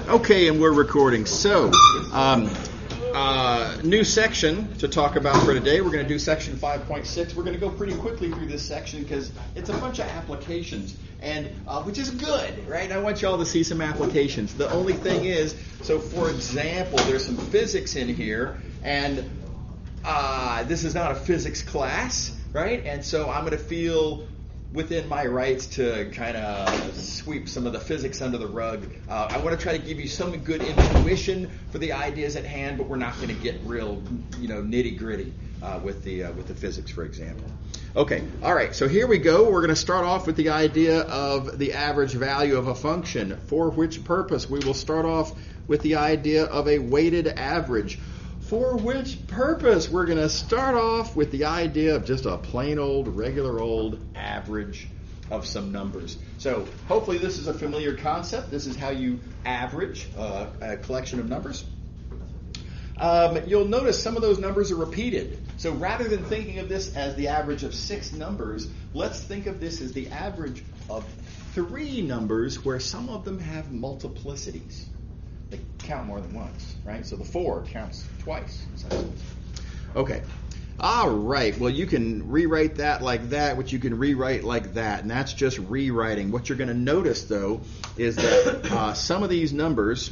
Okay, and we're recording. So, new section to talk about for today. We're going to do section 5.6. We're going to go pretty quickly through this section because it's a bunch of applications, and which is good, right? I want you all to see some applications. The only thing is, so for example, there's some physics in here, and this is not a physics class, right? And so I'm going to feel within my rights to kind of sweep some of the physics under the rug. I want to try to give you some good intuition for the ideas at hand, but we're not going to get real, nitty gritty with the physics, for example. Okay, all right. So here we go. We're going to start off with the idea of the average value of a function. For which purpose? We will start off with the idea of a weighted average. For which purpose? We're going to start off with the idea of just a plain old, regular old average of some numbers. So hopefully this is a familiar concept. This is how you average a collection of numbers. You'll notice some of those numbers are repeated. So rather than thinking of this as the average of 6 numbers, let's think of this as the average of 3 numbers where some of them have multiplicities. They count more than once, right? So the 4 counts twice. Okay. All right. Well, you can rewrite that like that, which you can rewrite like that, and that's just rewriting. What you're going to notice, though, is that some of these numbers,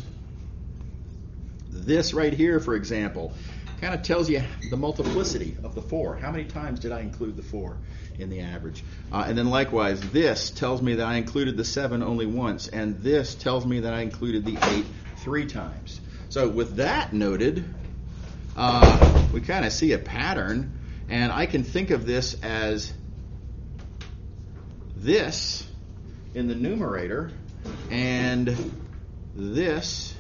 this right here, for example, kind of tells you the multiplicity of the 4. How many times did I include the 4 in the average? And then likewise, this tells me that I included the 7 only once, and this tells me that I included the 8 3 times. So with that noted, we kind of see a pattern, and I can think of this as this in the numerator and this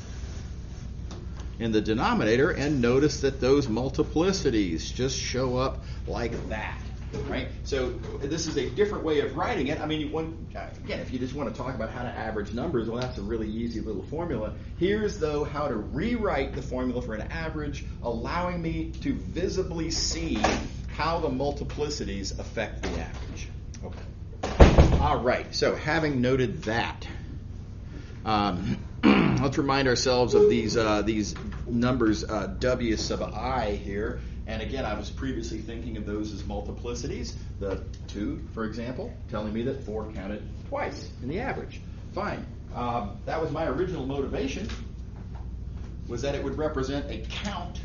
in the denominator, and notice that those multiplicities just show up like that. Right? So this is a different way of writing it. I mean, again, if you just want to talk about how to average numbers, well, that's a really easy little formula. Here's, though, how to rewrite the formula for an average, allowing me to visibly see how the multiplicities affect the average. Okay. All right. So having noted that, let's remind ourselves of these numbers W sub I here. And again, I was previously thinking of those as multiplicities. The 2, for example, telling me that 4 counted twice in the average. Fine. That was my original motivation, was that it would represent a count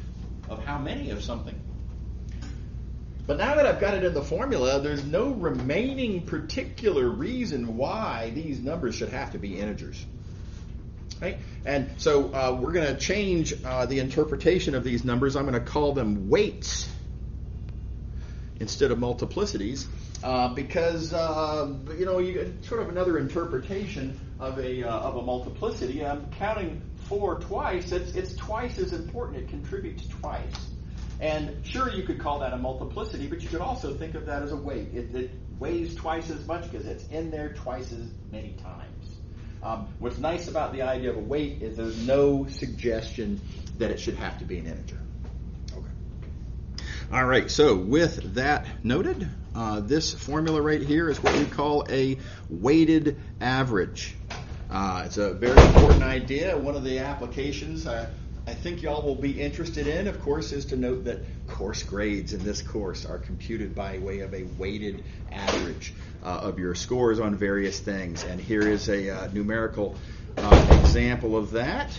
of how many of something. But now that I've got it in the formula, there's no remaining particular reason why these numbers should have to be integers. Right? And so we're going to change the interpretation of these numbers. I'm going to call them weights instead of multiplicities because you get sort of another interpretation of a multiplicity. I'm counting 4 twice. It's twice as important. It contributes twice. And sure, you could call that a multiplicity, but you could also think of that as a weight. It weighs twice as much because it's in there twice as many times. What's nice about the idea of a weight is there's no suggestion that it should have to be an integer. Okay. All right, so with that noted, this formula right here is what we call a weighted average. It's a very important idea. One of the applications I think y'all will be interested in, of course, is to note that course grades in this course are computed by way of a weighted average of your scores on various things. And here is a numerical example of that.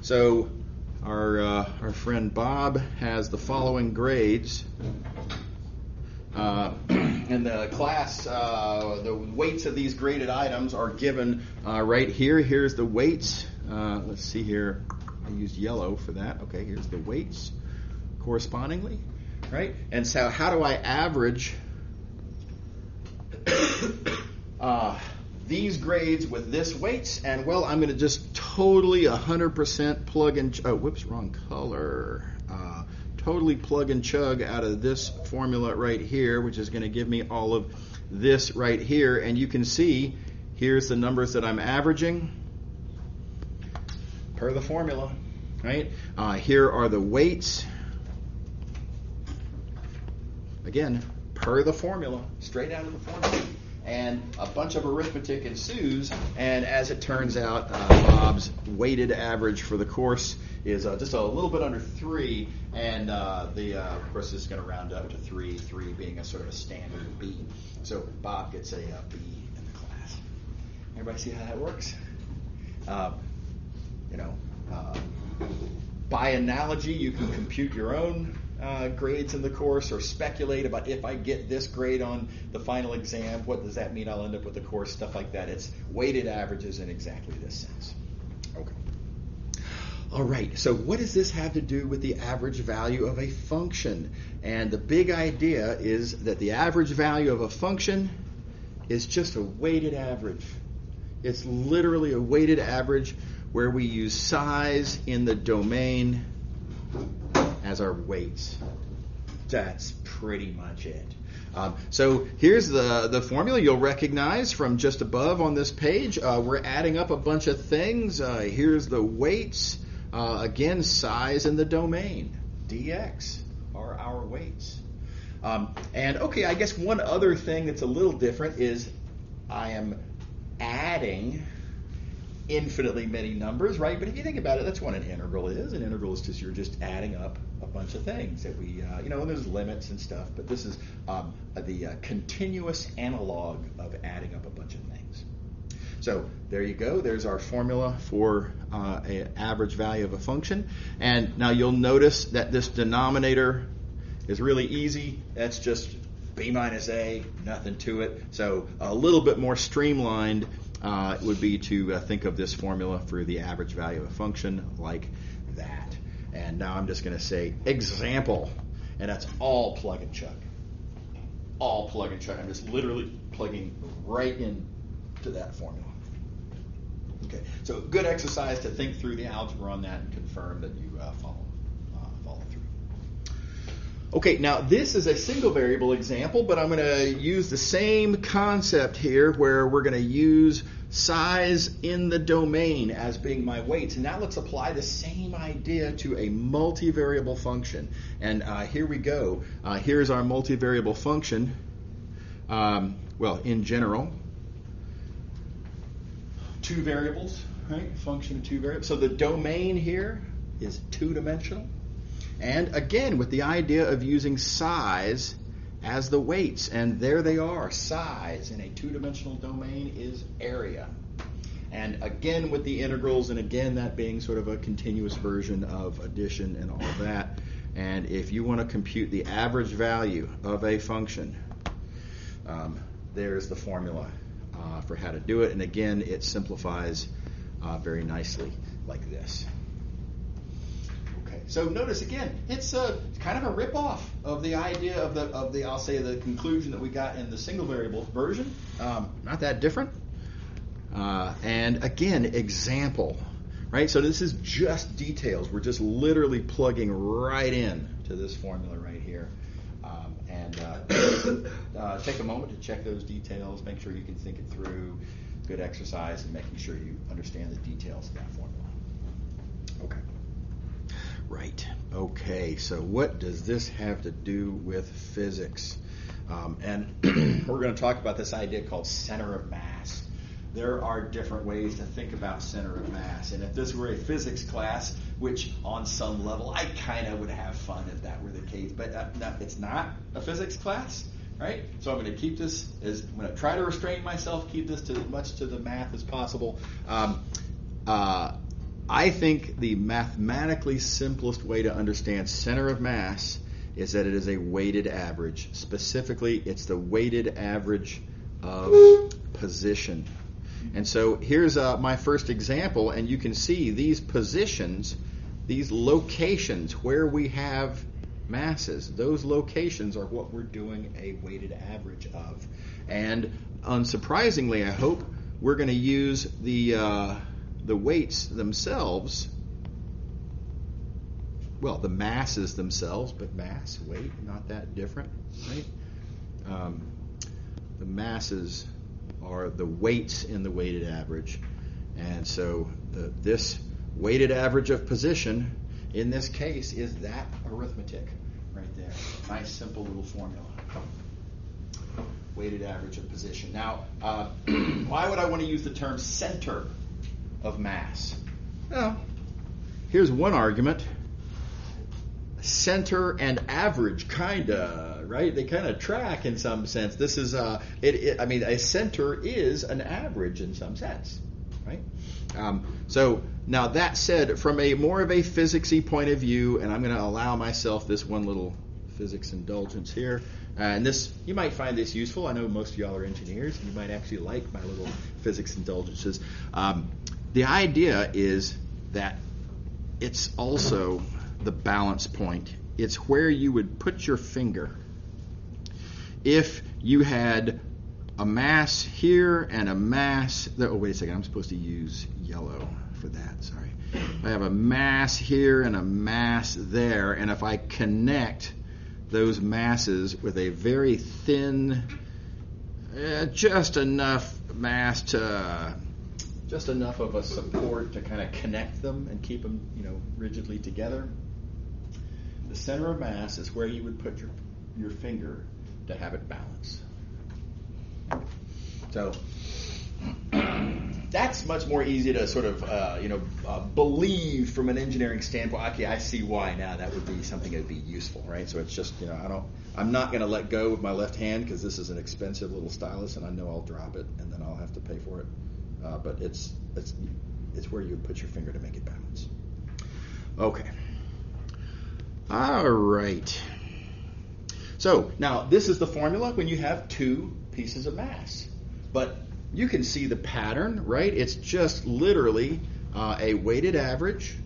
So our friend Bob has the following grades. In the class, the weights of these graded items are given right here. Here's the weights. Let's see here. I used yellow for that. Okay, here's the weights correspondingly, right? And so how do I average these grades with this weights? And well, I'm going to just totally 100% plug and wrong color. Totally plug and chug out of this formula right here, which is going to give me all of this right here. And you can see here's the numbers that I'm averaging per the formula, right? Here are the weights. Again, per the formula, straight out of the formula. and a bunch of arithmetic ensues. And as it turns out, Bob's weighted average for the course is just a little bit under 3, and of course, this is going to round up to 3 being a sort of a standard B. So Bob gets a B in the class. Everybody see how that works? By analogy, you can compute your own grades in the course or speculate about if I get this grade on the final exam, what does that mean I'll end up with the course, stuff like that. It's weighted averages in exactly this sense. Okay. All right, so what does this have to do with the average value of a function? And the big idea is that the average value of a function is just a weighted average. It's literally a weighted average where we use size in the domain as our weights. That's pretty much it. So here's the formula you'll recognize from just above on this page. We're adding up a bunch of things. Here's the weights. Again, size in the domain. dx are our weights. And okay, I guess one other thing that's a little different is I am adding infinitely many numbers, right? But if you think about it, that's what an integral is. An integral is just you're just adding up a bunch of things that we, and there's limits and stuff. But this is the continuous analog of adding up a bunch of things. So there you go. There's our formula for an average value of a function. And now you'll notice that this denominator is really easy. That's just b minus a, nothing to it. So a little bit more streamlined would be to think of this formula for the average value of a function like that. And now I'm just going to say example, and that's all plug and chug. All plug and chug. I'm just literally plugging right in to that formula. Okay, so good exercise to think through the algebra on that and confirm that you follow through. Okay, now this is a single variable example, but I'm going to use the same concept here where we're going to use size in the domain as being my weights. And now let's apply the same idea to a multivariable function. And here we go. Here's our multivariable function. In general, 2 variables, right? Function of 2 variables. So the domain here is 2-dimensional. And again, with the idea of using size as the weights. And there they are. Size in a 2-dimensional domain is area. And again, with the integrals, and again, that being sort of a continuous version of addition and all that. And if you want to compute the average value of a function, there's the formula for how to do it. And again, it simplifies very nicely like this. Okay, so notice again, it's kind of a rip-off of the idea of the I'll say the conclusion that we got in the single variable version. Not that different. And again, example, right? So this is just details. We're just literally plugging right in to this formula right here. Take a moment to check those details, make sure you can think it through. Good exercise in making sure you understand the details of that formula. Okay. Right. Okay, so what does this have to do with physics? And we're going to talk about this idea called center of mass. There are different ways to think about center of mass. And if this were a physics class, which on some level I kind of would have fun if that were the case, but it's not a physics class, right? So I'm going to keep this I'm going to try to restrain myself, keep this as much to the math as possible. I think the mathematically simplest way to understand center of mass is that it is a weighted average. Specifically, it's the weighted average of position. And so here's my first example, and you can see these positions, these locations where we have masses, those locations are what we're doing a weighted average of. And unsurprisingly, I hope, we're going to use the weights themselves, well, the masses themselves, but mass, weight, not that different, right? The masses are the weights in the weighted average. And so this weighted average of position, in this case, is that arithmetic right there. Nice, simple little formula. weighted average of position. Now, why would I want to use the term center of mass? Well, here's one argument. Center and average, kinda, right? They kind of track in some sense. This is I mean, a center is an average in some sense, right? So now that said, from a more of a physicsy point of view, and I'm going to allow myself this one little physics indulgence here, and this, you might find this useful. I know most of y'all are engineers, and you might actually like my little physics indulgences. The idea is that it's also the balance point. It's where you would put your finger. If you had a mass here and a mass there, oh wait a second, I'm supposed to use yellow for that, sorry. I have a mass here and a mass there, and if I connect those masses with a very thin, just enough mass to, just enough of a support to kind of connect them and keep them, rigidly together. The center of mass is where you would put your finger to have it balance. So that's much more easy to sort of believe from an engineering standpoint. Okay, I see why now. That would be something that would be useful, right? So it's just I'm not going to let go of my left hand because this is an expensive little stylus, and I know I'll drop it and then I'll have to pay for it. But it's where you would put your finger to make it balance. Okay. All right. So now this is the formula when you have two pieces of mass. But you can see the pattern, right? It's just literally a weighted average.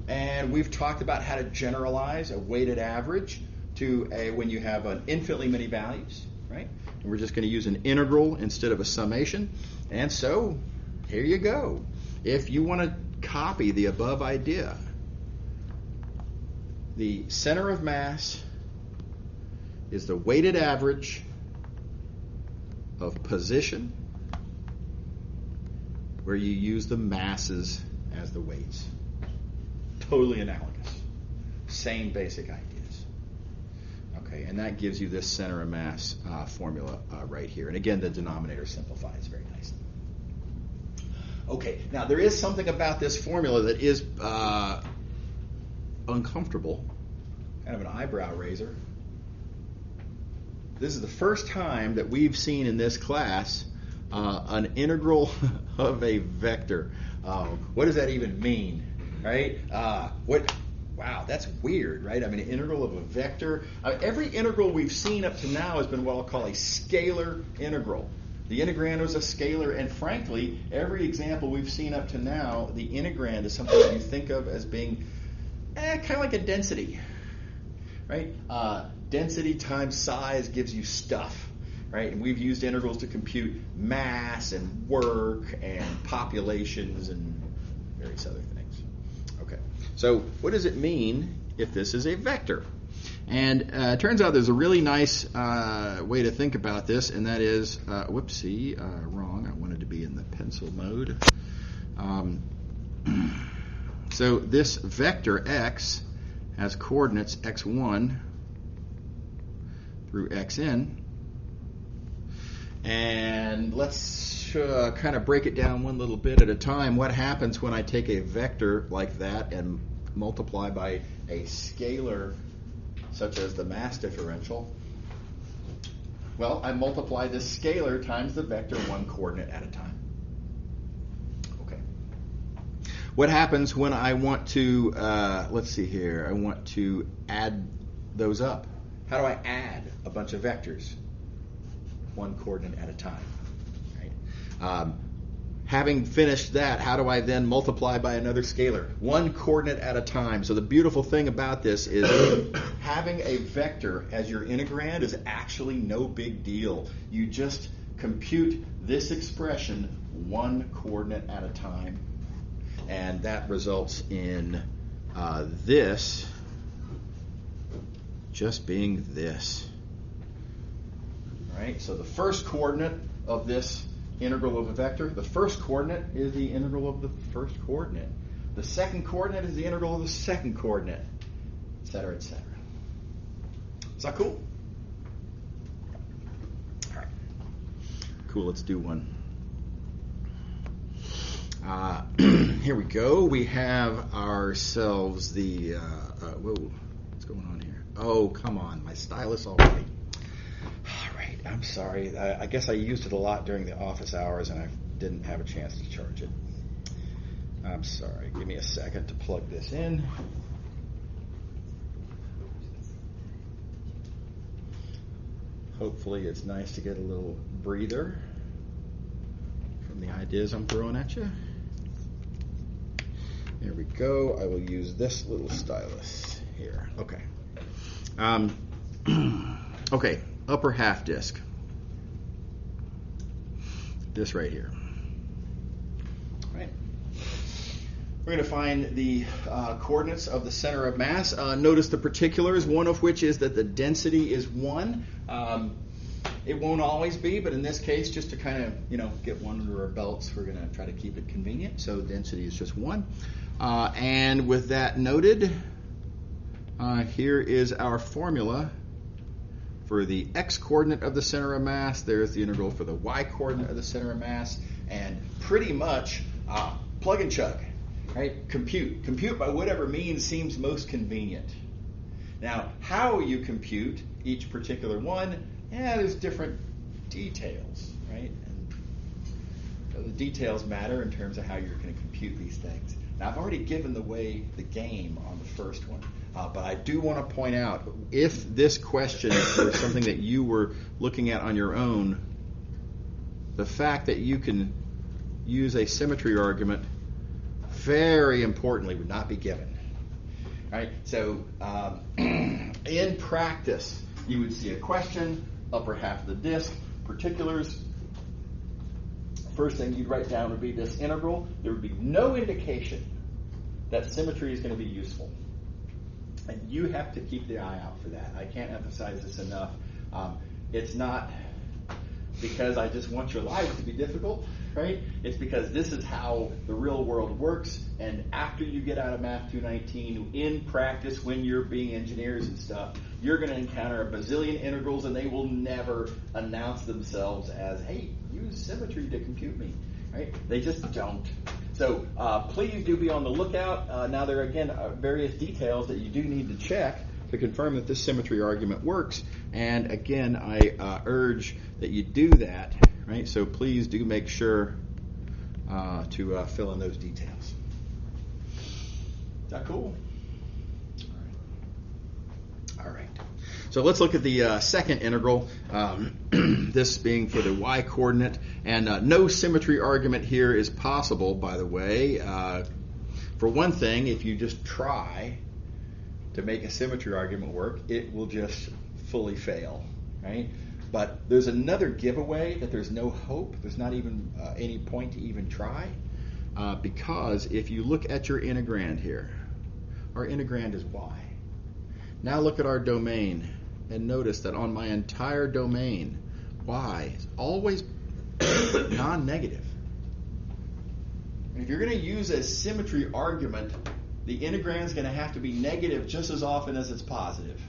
And we've talked about how to generalize a weighted average to when you have an infinitely many values, right? And we're just going to use an integral instead of a summation. And so here you go. If you want to copy the above idea, the center of mass is the weighted average of position, where you use the masses as the weights. Totally analogous. Same basic ideas. Okay, and that gives you this center of mass formula right here. And again, the denominator simplifies very nicely. Okay, now there is something about this formula that is uncomfortable, kind of an eyebrow raiser. This is the first time that we've seen in this class an integral of a vector. What does that even mean, right? Wow, that's weird, right? I mean, an integral of a vector. Every integral we've seen up to now has been what I'll call a scalar integral. The integrand was a scalar, and frankly, every example we've seen up to now, the integrand is something that you think of as being kind of like a density, right? Density times size gives you stuff, right? And we've used integrals to compute mass and work and populations and various other things. Okay, so what does it mean if this is a vector? And it turns out there's a really nice way to think about this, and that is, whoopsie, wrong. I wanted to be in the pencil mode. So this vector x has coordinates x1 through xn. And let's kind of break it down one little bit at a time. What happens when I take a vector like that and multiply by a scalar such as the mass differential? Well, I multiply this scalar times the vector one coordinate at a time. Okay. What happens when I want to, let's see here, I want to add those up? How do I add a bunch of vectors? One coordinate at a time. Right? Having finished that, how do I then multiply by another scalar? One coordinate at a time. So the beautiful thing about this is having a vector as your integrand is actually no big deal. You just compute this expression one coordinate at a time, and that results in this just being this. All right, so the first coordinate of this integral of a vector, the first coordinate is the integral of the first coordinate. The second coordinate is the integral of the second coordinate, et cetera, et cetera. Is that cool? All right. cool. Let's do one. Here we go. We have ourselves the, whoa, what's going on here? Oh, come on, my stylus already. All right, I'm sorry. I guess I used it a lot during the office hours and I didn't have a chance to charge it. I'm sorry. Give me a second to plug this in. Hopefully it's nice to get a little breather from the ideas I'm throwing at you. There we go. I will use this little stylus here. Okay. Okay, upper half disc. This right here. All right. We're going to find the coordinates of the center of mass. Notice the particulars, one of which is that the density is 1. It won't always be, but in this case, just to kind of get one under our belts, we're going to try to keep it convenient. So density is just 1. And with that noted, here is our formula for the x-coordinate of the center of mass. There's the integral for the y-coordinate of the center of mass. And pretty much plug and chug, right? Compute by whatever means seems most convenient. Now, how you compute each particular one, there's different details, right? And so the details matter in terms of how you're going to compute these things. Now, I've already given the game on the first one, but I do want to point out, if this question were something that you were looking at on your own, the fact that you can use a symmetry argument, very importantly, would not be given. Right? So in practice, you would see a question, upper half of the disk, particulars. First thing you'd write down would be this integral. There would be no indication that symmetry is going to be useful. And you have to keep the eye out for that. I can't emphasize this enough. It's not because I just want your life to be difficult, right? It's because this is how the real world works. And after you get out of Math219, in practice, when you're being engineers and stuff, you're going to encounter a bazillion integrals, and they will never announce themselves as, hey, use symmetry to compute me, right? They just don't. So please do be on the lookout. Now there are, again, various details that you do need to check to confirm that this symmetry argument works. And again, I urge that you do that, right? So please do make sure to fill in those details. Is that cool? All right. So let's look at the second integral, this being for the y-coordinate. And no symmetry argument here is possible, by the way. For one thing, if you just try to make a symmetry argument work, it will just fully fail, right? But there's another giveaway that there's no hope. There's not even any point to even try, because if you look at your integrand here, our integrand is y. Now look at our domain and notice that on my entire domain, y is always non-negative. If you're going to use a symmetry argument, the integrand is going to have to be negative just as often as it's positive.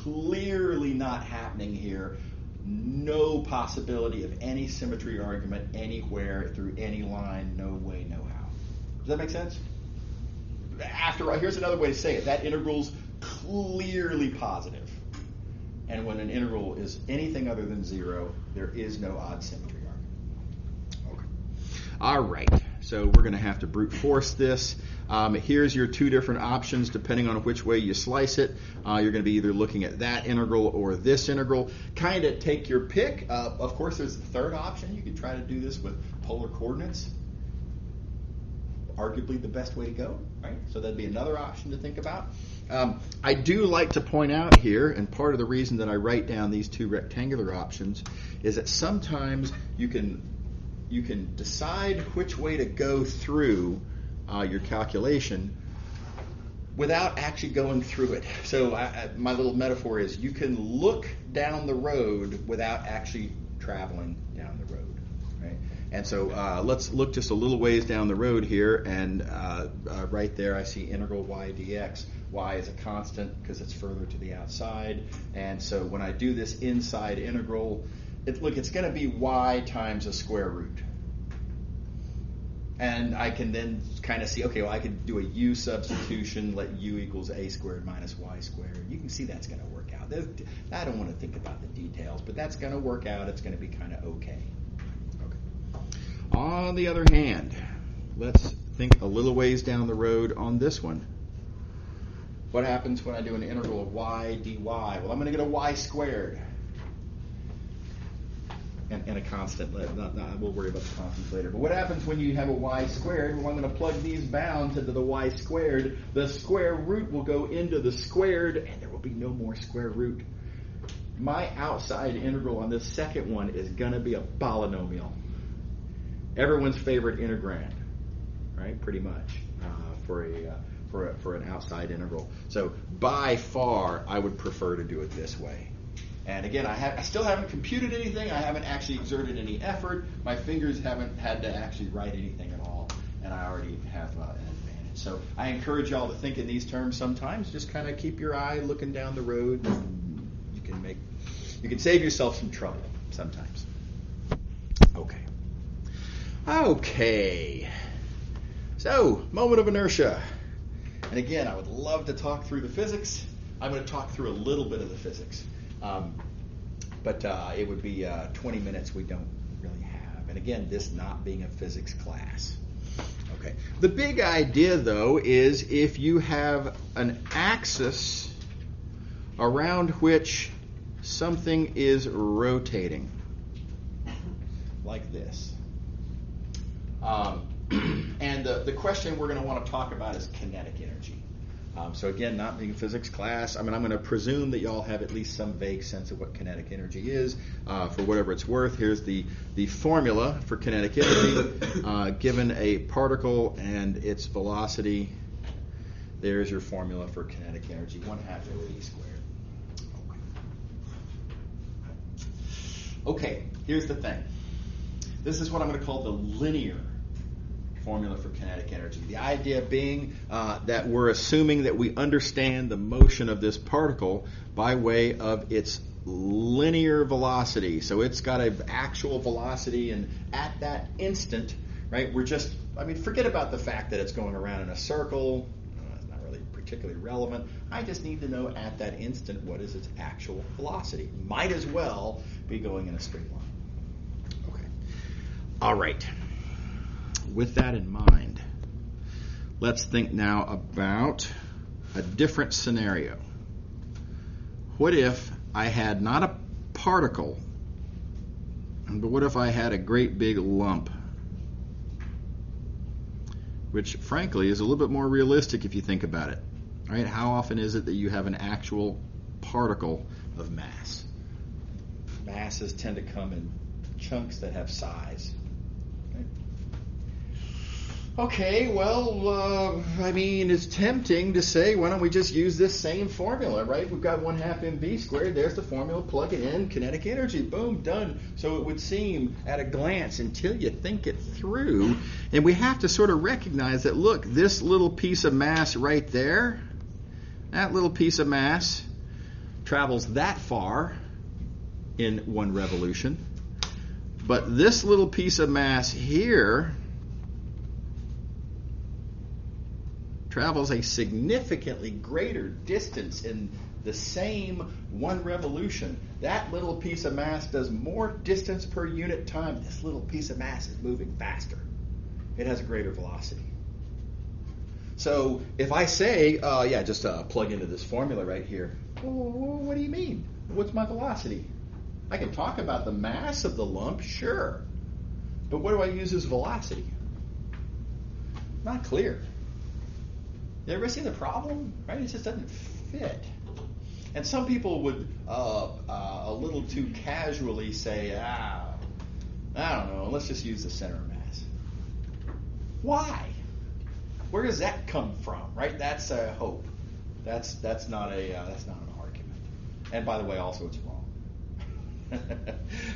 Clearly not happening here. No possibility of any symmetry argument anywhere through any line. No way, no how. Does that make sense? After all, here's another way to say it. That integral's clearly positive. And when an integral is anything other than 0, there is no odd symmetry argument. Okay. All right. So we're going to have to brute force this. Here's your two different options depending on which way you slice it. You're going to be either looking at that integral or this integral. Kind of take your pick. Of course, there's the third option. You could try to do this with polar coordinates. Arguably the best way to go, right? So that'd be another option to think about. I do like to point out here, and part of the reason that I write down these two rectangular options is that sometimes you can decide which way to go through your calculation without actually going through it. So my little metaphor is you can look down the road without actually traveling down the road, right? And so let's look just a little ways down the road here, and right there I see integral y dx. Y is a constant because it's further to the outside, and so when I do this inside integral, look, it's going to be y times a square root. And I can then kind of see, okay, well, I could do a u substitution, let u equals a squared minus y squared. You can see that's going to work out. I don't want to think about the details, but that's going to work out. It's going to be kind of okay. On the other hand, let's think a little ways down the road on this one. What happens when I do an integral of y dy? Well, I'm going to get a y squared. And a constant. We'll worry about the constants later. But what happens when you have a y squared? Well, I'm going to plug these bounds into the y squared. The square root will go into the squared, and there will be no more square root. My outside integral on this second one is going to be a polynomial. Everyone's favorite integrand, right? Pretty much for an outside integral. So by far, I would prefer to do it this way. And again, I still haven't computed anything. I haven't actually exerted any effort. My fingers haven't had to actually write anything at all, and I already have an advantage. So I encourage y'all to think in these terms sometimes. Just kind of keep your eye looking down the road. You can save yourself some trouble sometimes. Okay. So, moment of inertia. And again, I would love to talk through the physics. I'm going to talk through a little bit of the physics. But it would be 20 minutes we don't really have. And again, this not being a physics class. Okay. The big idea, though, is if you have an axis around which something is rotating, like this. And the question we're going to want to talk about is kinetic energy. So again, not being a physics class, I'm going to presume that y'all have at least some vague sense of what kinetic energy is. For whatever it's worth, here's the formula for kinetic energy. Given a particle and its velocity, there's your formula for kinetic energy, 1/2 mv squared. Okay, here's the thing. This is what I'm going to call the linear formula for kinetic energy. The idea being that we're assuming that we understand the motion of this particle by way of its linear velocity. So it's got an actual velocity, and at that instant, right, forget about the fact that it's going around in a circle. It's not really particularly relevant. I just need to know at that instant what is its actual velocity. Might as well be going in a straight line. Okay. All right. With that in mind, let's think now about a different scenario. What if I had not a particle, but what if I had a great big lump? Which, frankly, is a little bit more realistic if you think about it. Right? How often is it that you have an actual particle of mass? Masses tend to come in chunks that have size. Okay, well, it's tempting to say, why don't we just use this same formula, right? We've got 1/2 mv squared. There's the formula. Plug it in. Kinetic energy. Boom, done. So it would seem at a glance, until you think it through, and we have to sort of recognize that, look, this little piece of mass right there, that little piece of mass travels that far in one revolution. But this little piece of mass here travels a significantly greater distance in the same one revolution. That little piece of mass does more distance per unit time. This little piece of mass is moving faster. It has a greater velocity. So if I say, just plug into this formula right here, well, what do you mean? What's my velocity? I can talk about the mass of the lump, sure. But what do I use as velocity? Not clear. You ever see the problem? Right? It just doesn't fit. And some people would a little too casually say, I don't know, let's just use the center of mass. Why? Where does that come from? Right? That's a hope. That's not an argument. And by the way, also it's wrong.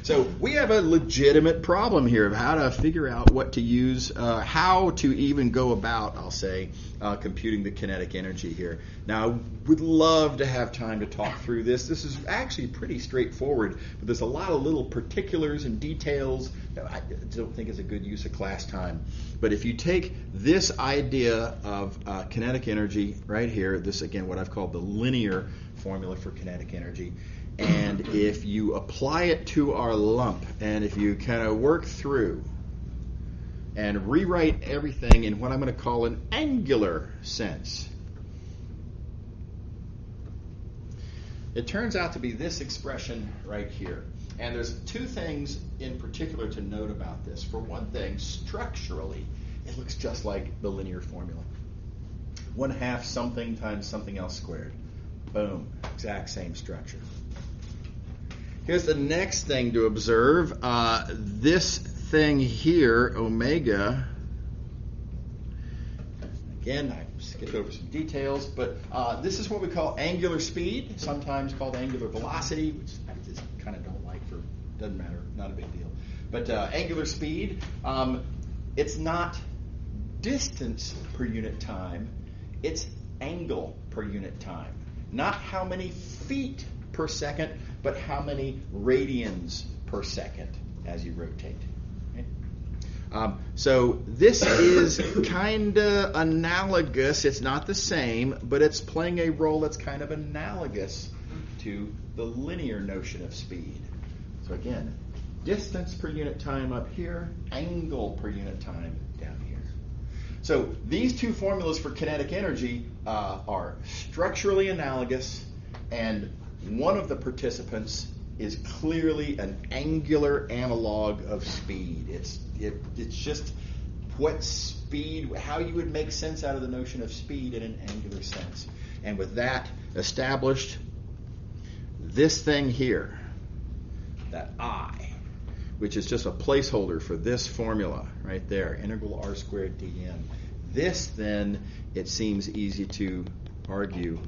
So we have a legitimate problem here of how to figure out what to use, how to even go about, I'll say, computing the kinetic energy here. Now, I would love to have time to talk through this. This is actually pretty straightforward, but there's a lot of little particulars and details that I don't think is a good use of class time. But if you take this idea of kinetic energy right here, this again what I've called the linear formula for kinetic energy, and if you apply it to our lump, and if you kind of work through and rewrite everything in what I'm going to call an angular sense, it turns out to be this expression right here. And there's two things in particular to note about this. For one thing, structurally, it looks just like the linear formula. 1/2 something times something else squared. Boom, exact same structure. Here's the next thing to observe. This thing here, omega, again, I skipped over some details, but this is what we call angular speed, sometimes called angular velocity, which I just kind of don't like for, doesn't matter, not a big deal. But angular speed, it's not distance per unit time, it's angle per unit time. Not how many feet per second, but how many radians per second as you rotate. Okay? So this is kind of analogous. It's not the same, but it's playing a role that's kind of analogous to the linear notion of speed. So again, distance per unit time up here, angle per unit time down here. So these two formulas for kinetic energy are structurally analogous, and one of the participants is clearly an angular analog of speed. It's just what speed, how you would make sense out of the notion of speed in an angular sense. And with that established, this thing here, that I, which is just a placeholder for this formula right there, integral r squared dm. This then, it seems easy to argue,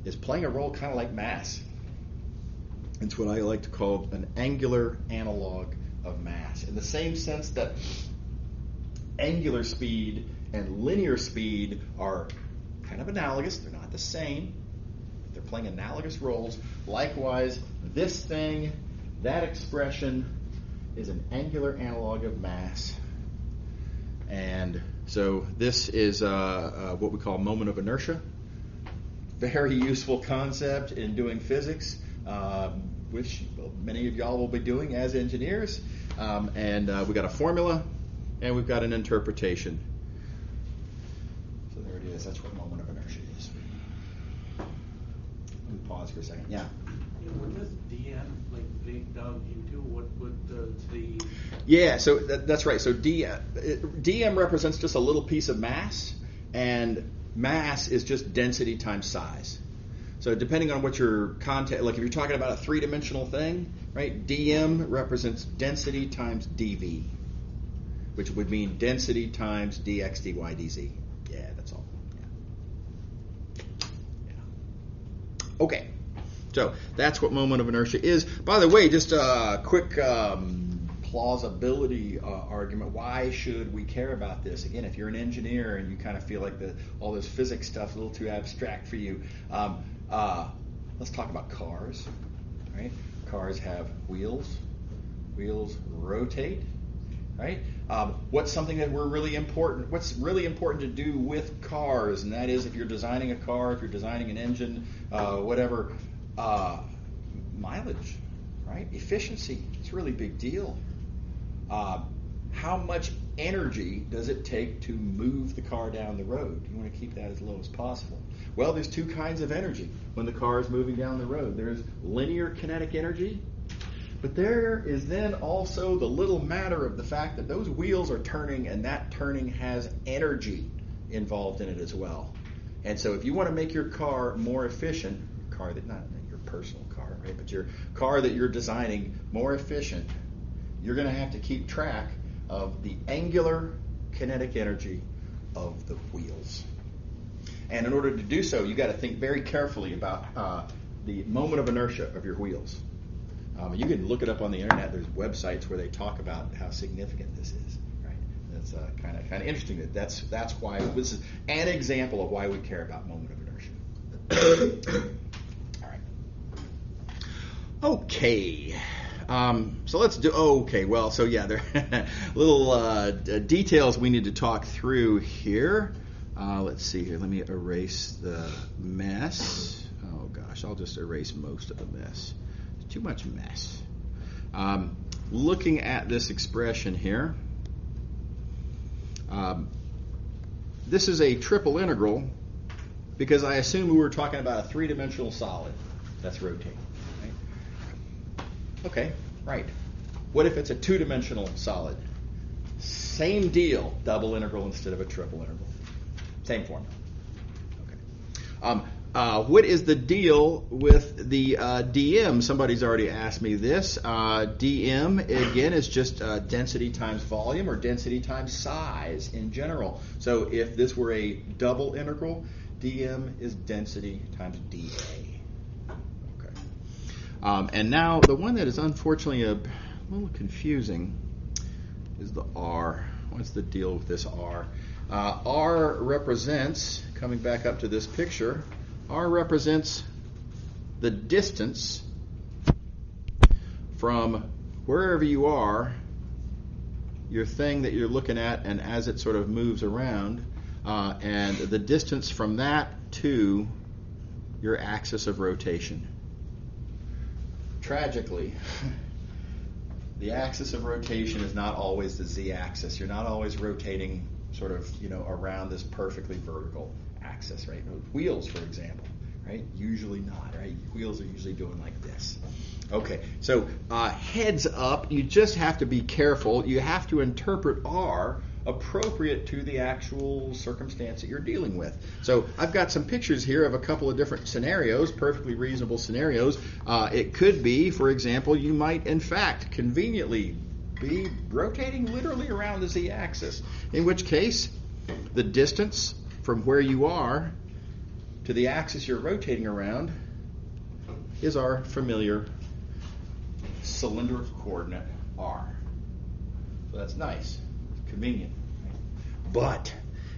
is playing a role kind of like mass. It's what I like to call an angular analog of mass, in the same sense that angular speed and linear speed are kind of analogous. They're not the same. They're playing analogous roles. Likewise, this thing, that expression, is an angular analog of mass. And so this is what we call moment of inertia. Very useful concept in doing physics, which many of y'all will be doing as engineers. And we've got a formula, and we've got an interpretation. So there it is. That's what moment of inertia is. Let me pause for a second. Yeah? What does dm break down into? What would the... Yeah, so that's right. So dm represents just a little piece of mass, and mass is just density times size. So depending on what your context, like if you're talking about a three-dimensional thing, right? dm represents density times dv, which would mean density times dx, dy, dz. Yeah, that's all. Yeah. Okay. So that's what moment of inertia is. By the way, just a quick plausibility argument. Why should we care about this? Again, if you're an engineer and you kind of feel like all this physics stuff is a little too abstract for you, let's talk about cars. Right? Cars have wheels. Wheels rotate. Right? What's something that what's really important to do with cars, and that is if you're designing a car, if you're designing an engine, whatever, mileage, right? Efficiency, it's a really big deal. How much energy does it take to move the car down the road? You want to keep that as low as possible. Well, there's two kinds of energy when the car is moving down the road. There's linear kinetic energy, but there is then also the little matter of the fact that those wheels are turning, and that turning has energy involved in it as well. And so if you want to make your car more efficient, car that not your personal car, right, but your car that you're designing more efficient, you're going to have to keep track of the angular kinetic energy of the wheels. And in order to do so, you got to think very carefully about the moment of inertia of your wheels. You can look it up on the internet. There's websites where they talk about how significant this is. Right? That's kind of interesting. That's why this is an example of why we care about moment of inertia. All right. Okay. So let's do. Okay. Well, so yeah, there are little details we need to talk through here. Let's see here. Let me erase the mess. Oh gosh, I'll just erase most of the mess. It's too much mess. Looking at this expression here, this is a triple integral because I assume we were talking about a three-dimensional solid that's rotating. Right? Okay, right. What if it's a two-dimensional solid? Same deal, double integral instead of a triple integral. Same formula. Okay. What is the deal with the dm? Somebody's already asked me this. Dm, again, is just density times volume or density times size in general. So if this were a double integral, dm is density times dA. Okay. And now the one that is unfortunately a little confusing is the r. What's the deal with this r? R represents, coming back up to this picture, R represents the distance from wherever you are, your thing that you're looking at, and as it sort of moves around, and the distance from that to your axis of rotation. Tragically, the axis of rotation is not always the z-axis. You're not always rotating sort of, around this perfectly vertical axis, right? Wheels, for example, right? Usually not, right? Wheels are usually doing like this. Okay, so heads up, you just have to be careful. You have to interpret R appropriate to the actual circumstance that you're dealing with. So I've got some pictures here of a couple of different scenarios, perfectly reasonable scenarios. It could be, for example, you might in fact conveniently be rotating literally around the z-axis, in which case the distance from where you are to the axis you're rotating around is our familiar cylindrical coordinate r. So that's nice, convenient. But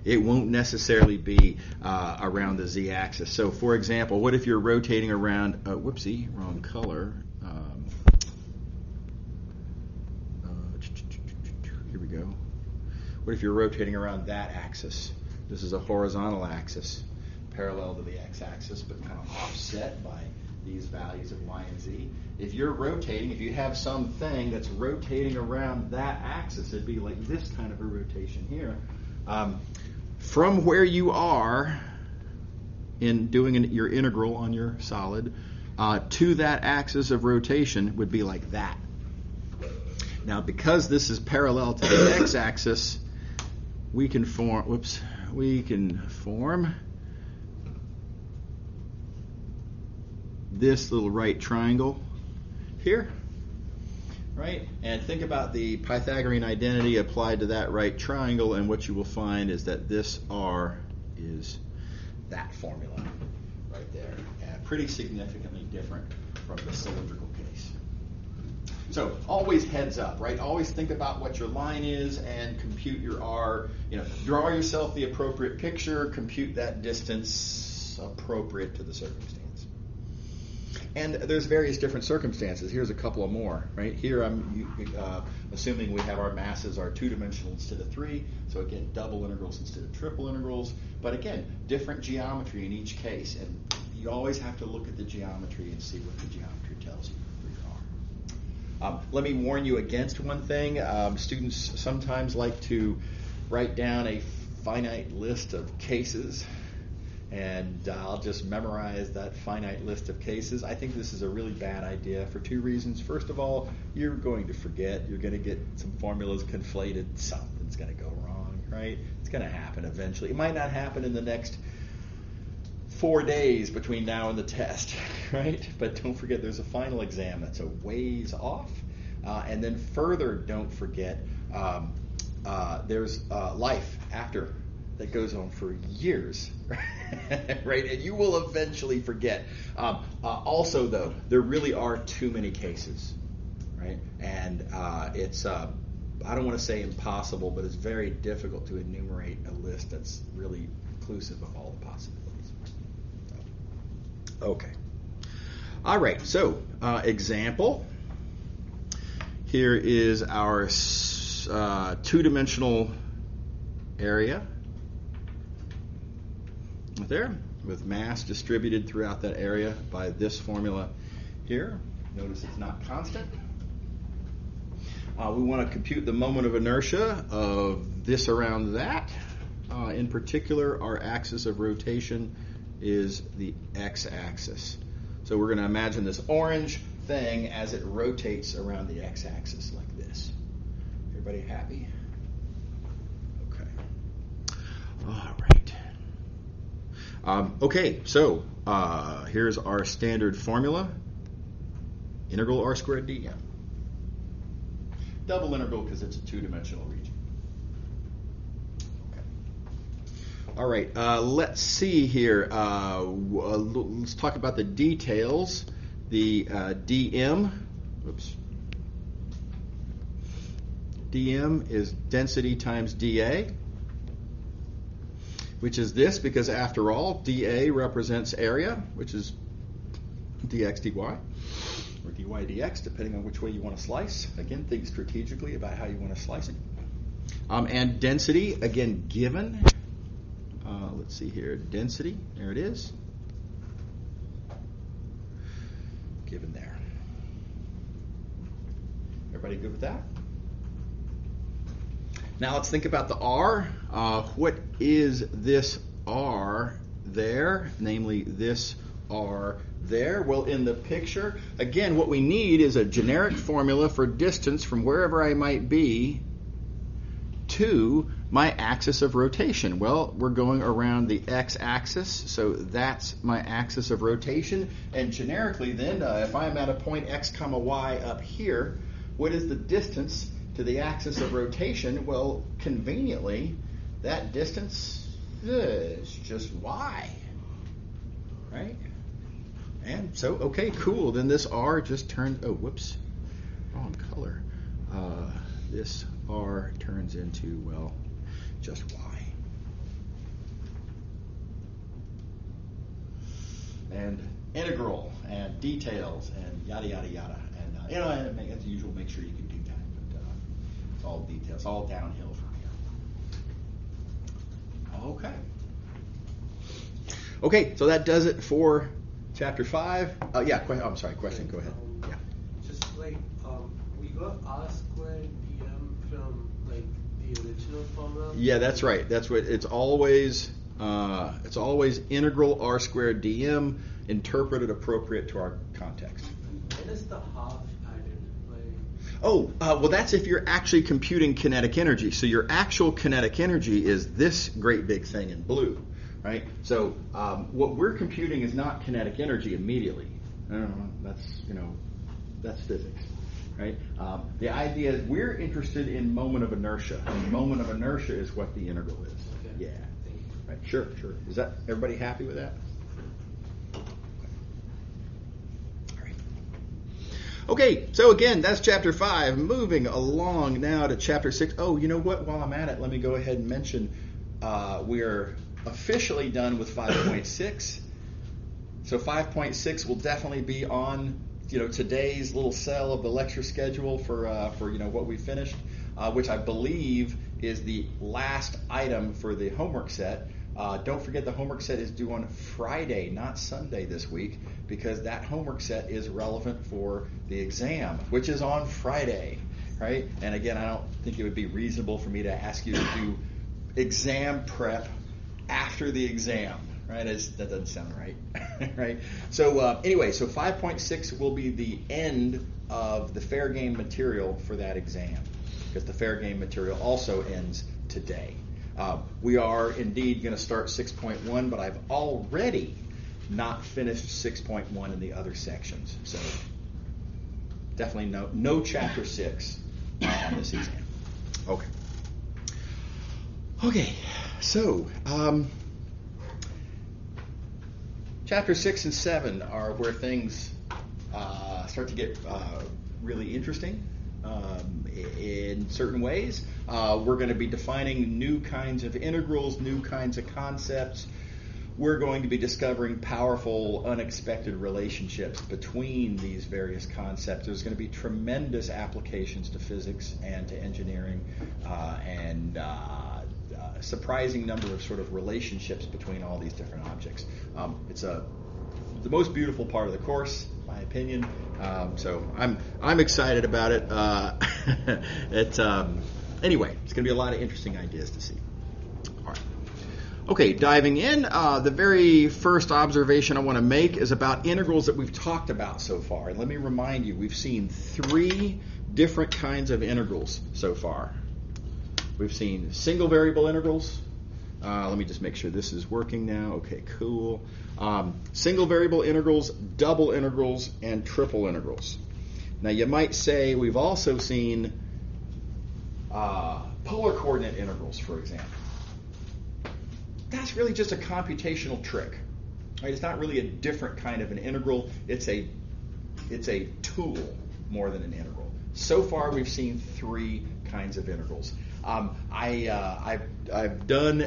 it won't necessarily be around the z-axis. So for example, what if you're rotating around, whoopsie, wrong color. Here we go. What if you're rotating around that axis? This is a horizontal axis, parallel to the x-axis, but kind of offset by these values of y and z. If you're rotating, if you have something that's rotating around that axis, it'd be like this kind of a rotation here. From where you are in doing your integral on your solid to that axis of rotation would be like that. Now, because this is parallel to the x-axis, we can form this little right triangle here, right? And think about the Pythagorean identity applied to that right triangle, and what you will find is that this R is that formula right there, and pretty significantly different from the cylindrical case. So always heads up, right? Always think about what your line is and compute your R. Draw yourself the appropriate picture, compute that distance appropriate to the circumstance. And there's various different circumstances. Here's a couple of more, right? Here I'm assuming we have our masses are two-dimensional instead of three, so again, double integrals instead of triple integrals. But again, different geometry in each case, and you always have to look at the geometry and see what the geometry tells you. Let me warn you against one thing. Students sometimes like to write down a finite list of cases, and I'll just memorize that finite list of cases. I think this is a really bad idea for two reasons. First of all, you're going to forget. You're going to get some formulas conflated. Something's going to go wrong, right? It's going to happen eventually. It might not happen in the next 4 days between now and the test, right? But don't forget there's a final exam that's a ways off. And then further, don't forget there's life after that goes on for years, right? And you will eventually forget. Also, though, there really are too many cases, right? And it's, I don't want to say impossible, but it's very difficult to enumerate a list that's really inclusive of all the possibilities. So, okay. All right, so example. Here is our two-dimensional area right there, with mass distributed throughout that area by this formula here. Notice it's not constant. We want to compute the moment of inertia of this around that. In particular, our axis of rotation is the x-axis. So we're going to imagine this orange thing as it rotates around the x-axis like this. Everybody happy? Okay. All right. Okay, so here's our standard formula. Integral r squared dm. Double integral because it's a two-dimensional region. Okay. All right, let's see here. Let's talk about the details. The dm, dm is density times dA, which is this because after all, dA represents area, which is dx dy, or dy dx, depending on which way you want to slice. Again, think strategically about how you want to slice it. And density, again, given. Let's see here, density, there it is. Given there. Everybody good with that? Now let's think about the r. What is this r there? Namely, this r there. Well, in the picture, again, what we need is a generic formula for distance from wherever I might be to my axis of rotation. Well, we're going around the x-axis, so that's my axis of rotation. And generically then, if I'm at a point x comma y up here, what is the distance to the axis of rotation? Well, conveniently, that distance is just y, right? And so, okay, cool. Then this r just turns, oh, whoops, wrong color. This r turns into, well, just y. And integral and details and yada, yada, yada. And, and as usual, make sure you can do that. But it's all details, all downhill from here. Okay. Okay, so that does it for Chapter 5. Yeah, I'm sorry, question, go ahead. Yeah. Just like, we got r squared dm from like the original formula. Yeah, that's right. That's what it's always integral r squared dm interpreted appropriate to our context. When is the half added? Like, well, that's if you're actually computing kinetic energy. So your actual kinetic energy is this great big thing in blue. Right? So what we're computing is not kinetic energy immediately. That's physics, right? The idea is we're interested in moment of inertia. And moment of inertia is what the integral is. okay. Yeah. Right. Sure. Is that everybody happy with that? All right. Okay. So again, that's Chapter 5. Moving along now to Chapter 6. Oh, you know what? While I'm at it, let me go ahead and mention we're officially done with 5.6. So 5.6 will definitely be on today's little cell of the lecture schedule for what we finished, which I believe is the last item for the homework set. Don't forget the homework set is due on Friday, not Sunday this week, because that homework set is relevant for the exam, which is on Friday, right? And again, I don't think it would be reasonable for me to ask you to do exam prep after the exam, right? That doesn't sound right, right? So anyway, so 5.6 will be the end of the fair game material for that exam, because the fair game material also ends today. We are indeed going to start 6.1, but I've already not finished 6.1 in the other sections. So definitely no Chapter 6 on this exam. Okay. So, chapter 6 and 7 are where things start to get really interesting in certain ways. We're going to be defining new kinds of integrals, new kinds of concepts. We're going to be discovering powerful, unexpected relationships between these various concepts. There's going to be tremendous applications to physics and to engineering, and a surprising number of sort of relationships between all these different objects. It's the most beautiful part of the course, in my opinion. So I'm excited about it. Anyway, it's going to be a lot of interesting ideas to see. All right. Okay, diving in, the very first observation I want to make is about integrals that we've talked about so far. And let me remind you, we've seen 3 different kinds of integrals so far. We've seen single variable integrals. Let me just make sure this is working now. Okay, cool. Single variable integrals, double integrals, and triple integrals. Now you might say we've also seen polar coordinate integrals, for example. That's really just a computational trick. Right? It's not really a different kind of an integral. It's a tool more than an integral. So far we've seen 3 kinds of integrals. I've done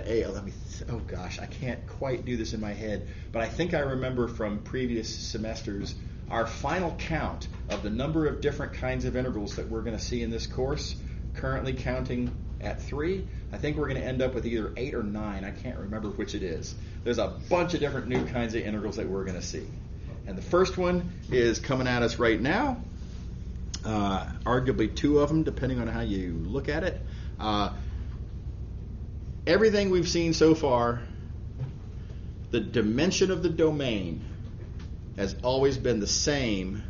oh gosh, I can't quite do this in my head, but I think I remember from previous semesters our final count of the number of different kinds of integrals that we're going to see in this course, currently counting at 3. I think we're going to end up with either 8 or 9. I can't remember which it is. There's a bunch of different new kinds of integrals that we're going to see. And the first one is coming at us right now. Arguably 2 of them, depending on how you look at it. Everything we've seen so far, the dimension of the domain has always been the same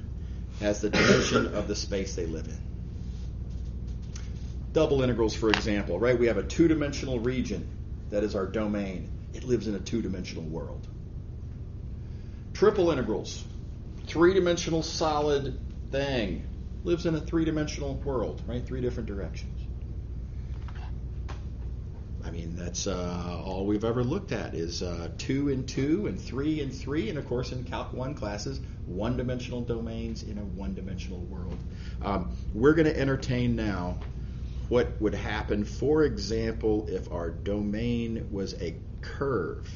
as the dimension of the space they live in. Double integrals, for example, right? We have a 2-dimensional region that is our domain. It lives in a 2-dimensional world. Triple integrals, 3-dimensional solid thing, lives in a 3-dimensional world, right? 3 different directions. I mean, that's all we've ever looked at is 2 and 2 and 3 and 3, and of course in Calc 1 classes, 1-dimensional domains in a 1-dimensional world. We're going to entertain now what would happen, for example, if our domain was a curve.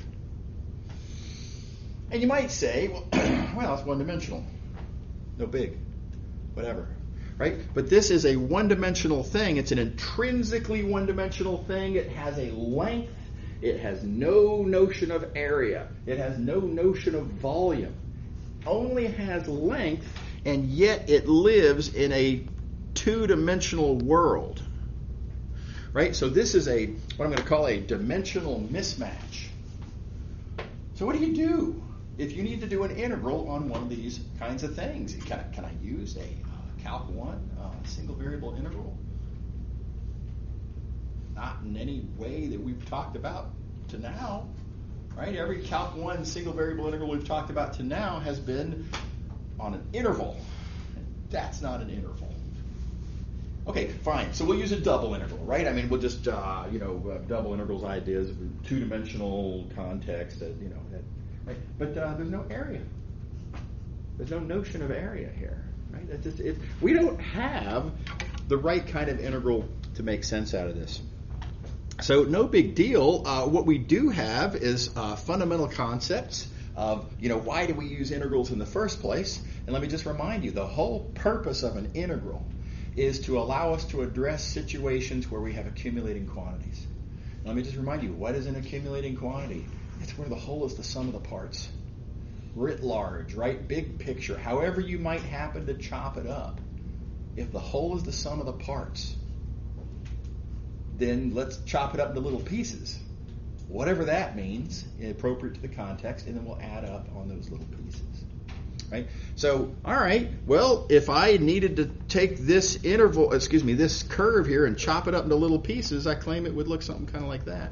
And you might say, well, it's 1-dimensional. No big. Whatever. Right? But this is a 1-dimensional thing. It's an intrinsically 1-dimensional thing. It has a length. It has no notion of area. It has no notion of volume. Only has length, and yet it lives in a 2-dimensional world. Right? So this is what I'm going to call a dimensional mismatch. So what do you do if you need to do an integral on one of these kinds of things? Can I use a Calc 1 single variable integral? Not in any way that we've talked about to now. Right? Every Calc 1 single variable integral we've talked about to now has been on an interval. That's not an interval. Okay, fine. So we'll use a double integral, right? I mean, we'll just, double integrals ideas, 2-dimensional context, right? But there's no area. There's no notion of area here, right? That's just it. We don't have the right kind of integral to make sense out of this. So no big deal. What we do have is fundamental concepts of, why do we use integrals in the first place? And let me just remind you, the whole purpose of an integral is to allow us to address situations where we have accumulating quantities. Let me just remind you, what is an accumulating quantity? It's where the whole is the sum of the parts. Writ large, right? Big picture. However you might happen to chop it up. If the whole is the sum of the parts, then let's chop it up into little pieces. Whatever that means, appropriate to the context, and then we'll add up on those little pieces. Right? So, all right, well, if I needed to take this this curve here and chop it up into little pieces, I claim it would look something kind of like that.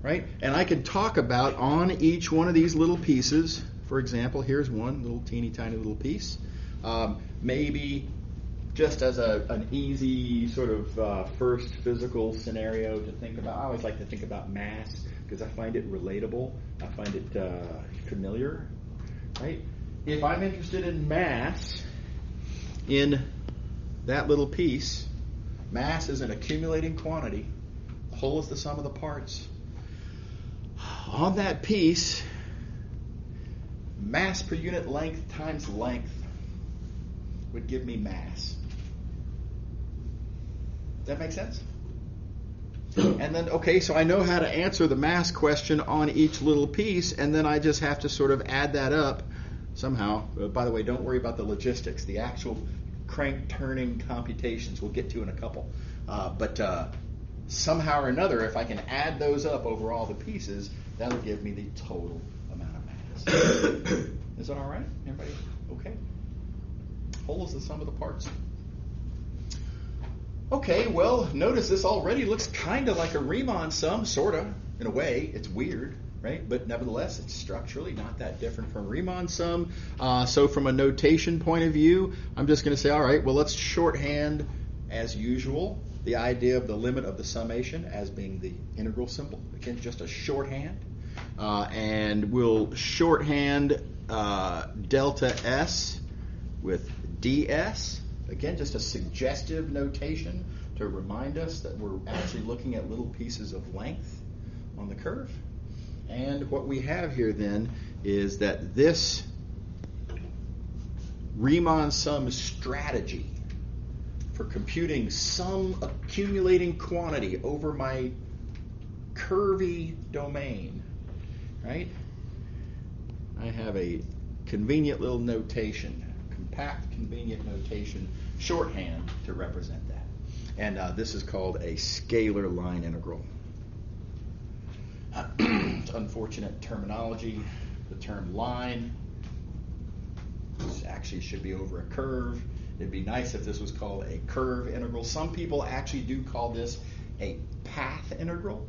Right? And I can talk about on each one of these little pieces, for example, here's one little teeny tiny little piece. Maybe just as an easy sort of first physical scenario to think about, I always like to think about mass because I find it relatable. I find it familiar, right? If I'm interested in mass in that little piece, mass is an accumulating quantity. The whole is the sum of the parts. On that piece, mass per unit length times length would give me mass. Does that make sense? And then, okay, so I know how to answer the mass question on each little piece, and then I just have to sort of add that up somehow. By the way, don't worry about the logistics. The actual crank-turning computations we'll get to in a couple. But somehow or another, if I can add those up over all the pieces, that'll give me the total amount of mass. Is that all right? Everybody okay? Whole is the sum of the parts. Okay, well, notice this already looks kind of like a Riemann sum, sort of, in a way. It's weird, right? But nevertheless, it's structurally not that different from a Riemann sum. So from a notation point of view, I'm just going to say, all right, well, let's shorthand, as usual, the idea of the limit of the summation as being the integral symbol. Again, just a shorthand. And we'll shorthand delta S with ds. Again, just a suggestive notation to remind us that we're actually looking at little pieces of length on the curve. And what we have here then is that this Riemann sum strategy for computing some accumulating quantity over my curvy domain, right? I have a convenient little notation, compact, convenient notation, shorthand to represent that. And this is called a scalar line integral. It's unfortunate terminology. The term line, this actually should be over a curve. It'd be nice if this was called a curve integral. Some people actually do call this a path integral.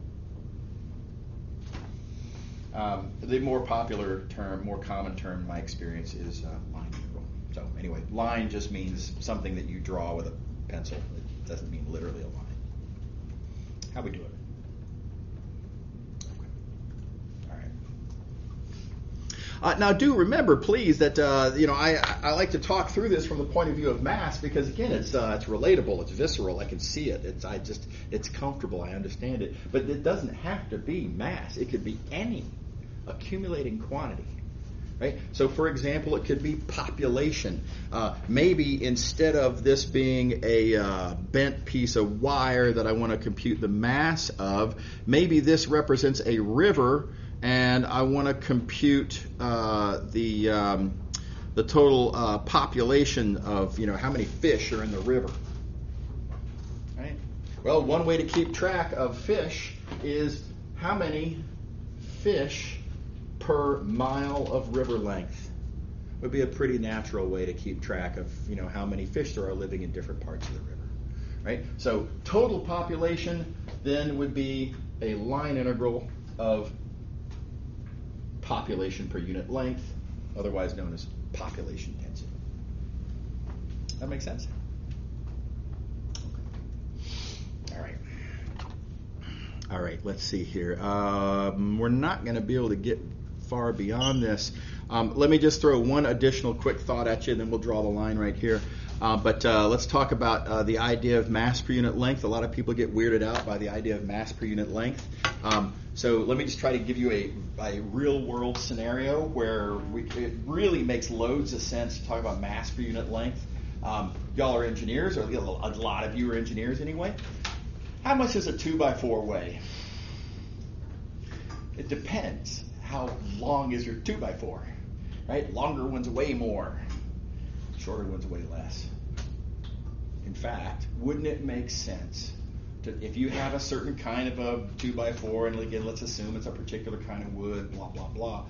The more popular term, more common term in my experience is line integral. So anyway, line just means something that you draw with a pencil. It doesn't mean literally a line. How we do it? Okay. All right. Now do remember, please, that I like to talk through this from the point of view of mass because again, it's relatable, it's visceral. I can see it. It's comfortable. I understand it. But it doesn't have to be mass. It could be any accumulating quantity. Right? So, for example, it could be population. Maybe instead of this being a bent piece of wire that I want to compute the mass of, maybe this represents a river, and I want to compute the total population of how many fish are in the river. Right? Well, one way to keep track of fish is how many fish per mile of river length. Would be a pretty natural way to keep track of how many fish there are living in different parts of the river, right? So total population then would be a line integral of population per unit length, otherwise known as population density. That makes sense? Okay. All right, let's see here. We're not going to be able to get far beyond this. Let me just throw one additional quick thought at you, and then we'll draw the line right here. But let's talk about the idea of mass per unit length. A lot of people get weirded out by the idea of mass per unit length. So let me just try to give you a real-world scenario where it really makes loads of sense to talk about mass per unit length. Y'all are engineers, or a lot of you are engineers anyway. How much does a 2x4 weigh? It depends. How long is your 2x4? Right? Longer ones weigh more. Shorter ones weigh less. In fact, wouldn't it make sense to, if you have a certain kind of a 2x4, and again, let's assume it's a particular kind of wood, blah, blah, blah,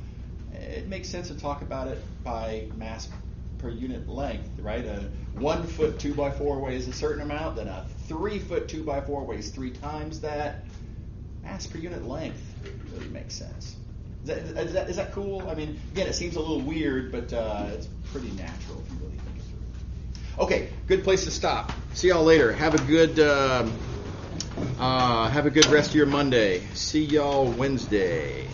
it makes sense to talk about it by mass per unit length, right? A 1 foot 2x4 weighs a certain amount, then a 3 foot 2x4 weighs 3 times that. Mass per unit length really makes sense. Is that cool? I mean, again, it seems a little weird, but it's pretty natural if you really think it through. Okay, good place to stop. See y'all later. Have a good rest of your Monday. See y'all Wednesday.